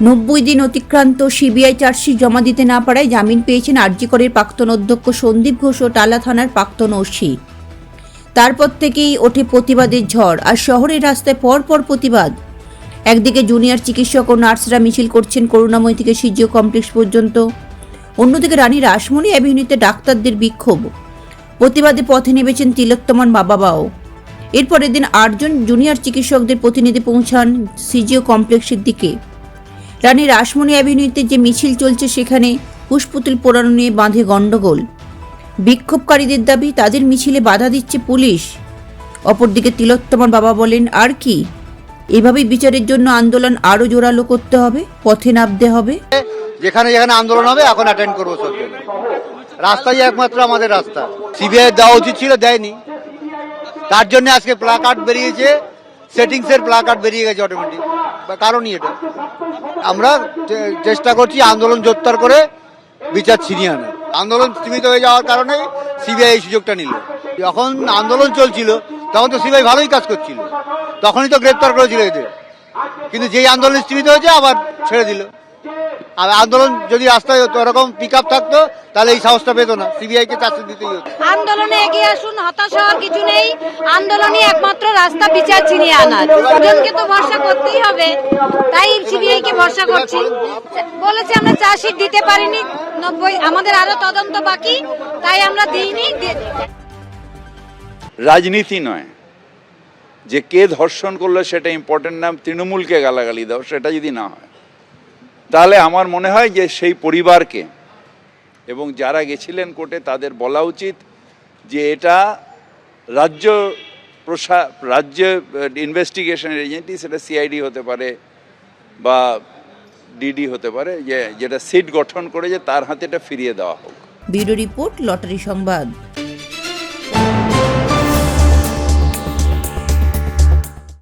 90 দিন অতিক্রান্ত CBI chargesheet জমা দিতে না পারায় জামিন পেয়েছেন আরজি করের প্রাক্তন অধ্যক্ষ সন্দীপ ঘোষ ও টালা থানার প্রাক্তন ওসি। তারপর থেকেই ওঠে প্রতিবাদের ঝড়। আর শহরের রাস্তায় পরপর প্রতিবাদ। একদিকে জুনিয়র চিকিৎসক ও নার্সরা মিছিল করছেন করুণাময়ী থেকে সিজিও কমপ্লেক্স পর্যন্ত, অন্যদিকে রানী রাসমণি অ্যাভিনিউতে ডাক্তারদের বিক্ষোভ। প্রতিবাদে পথে নেমেছেন তিলোত্তমার মা-বাবাও। এরপর এদিন 8 জন জুনিয়র চিকিৎসকদের প্রতিনিধি পৌঁছান সিজিও কমপ্লেক্সের দিকে। রানী রাসমণি অ্যাভিনিউতে যে মিছিল চলছে সেখানে পুষ্পতুল পোড়ানো নিয়ে বাঁধে গণ্ডগোল। বিক্ষোভকারীদের দাবি তাদের মিছিলে বাধা দিচ্ছে পুলিশ। অপরদিকে তিলোত্তমার বাবা বলেন, আর কি, এভাবেই বিচারের জন্য আন্দোলন আরো জোরালো করতে হবে, পথে নামতে হবে। যেখানে যেখানে আন্দোলন হবে এখন অ্যাটেন্ড করবো সব জায়গায়। রাস্তাই একমাত্র আমাদের রাস্তা। সিবিআই দেওয়া উচিত ছিল, দেয়নি। তার জন্য আজকে প্লাকার্ড বেরিয়েছে, সেটিংসের প্লাকার্ড বেরিয়ে গেছে অটোমেটিক। কারণই এটা। আমরা চেষ্টা করছি আন্দোলন জোরদার করে বিচার ছিনিয়ে আনা। আন্দোলন সীমিত হয়ে যাওয়ার কারণে সিবিআই এই সুযোগটা নিল। যখন আন্দোলন চলছিল তখন তো সিবিআই ভালোই কাজ করছিল, তখনই তো গ্রেপ্তার করেছিল এদের। কিন্তু যেই আন্দোলন সীমিত হয়েছে আবার ছেড়ে দিল। আর আন্দোলন যদি রাস্তায় এরকম পিক আপ থাকতো তাহলে এই সাহসটা পেত না, সিবিআই কে চাকরি দিতেই হতো। আন্দোলনে এগিয়ে আসুন, হতাশ হওয়ার কিছু নেই। আন্দোলনই একমাত্র রাস্তা বিচার ছিনিয়ে আনার। দুজনকে তো ভরসা করতেই হবে, তাই সিবিআই কে ভরসা করছি। বলেছে আমরা চার্জশিট দিতে পারিনি, 90 আমাদের আরো তদন্ত বাকি, তাই আমরা দিইনি। রাজনীতি নয় যে কে ধর্ষণ করলো সেটা ইম্পর্টেন্ট না, তৃণমূলকে গালাগালি দাও সেটা যদি না হয়, তাহলে আমার মনে হয় যে সেই পরিবারকে এবং যারা গেছিলেন কোর্টে তাদের বলা উচিত যে এটা রাজ্য ইনভেস্টিগেশন এজেন্সি, সেটা সিআইডি হতে পারে বা ডিডি হতে পারে, যেটা সিট গঠন করে যে তার হাতে এটা ফিরিয়ে দেওয়া হোক। ব্যুরো রিপোর্ট, লটারি সংবাদ।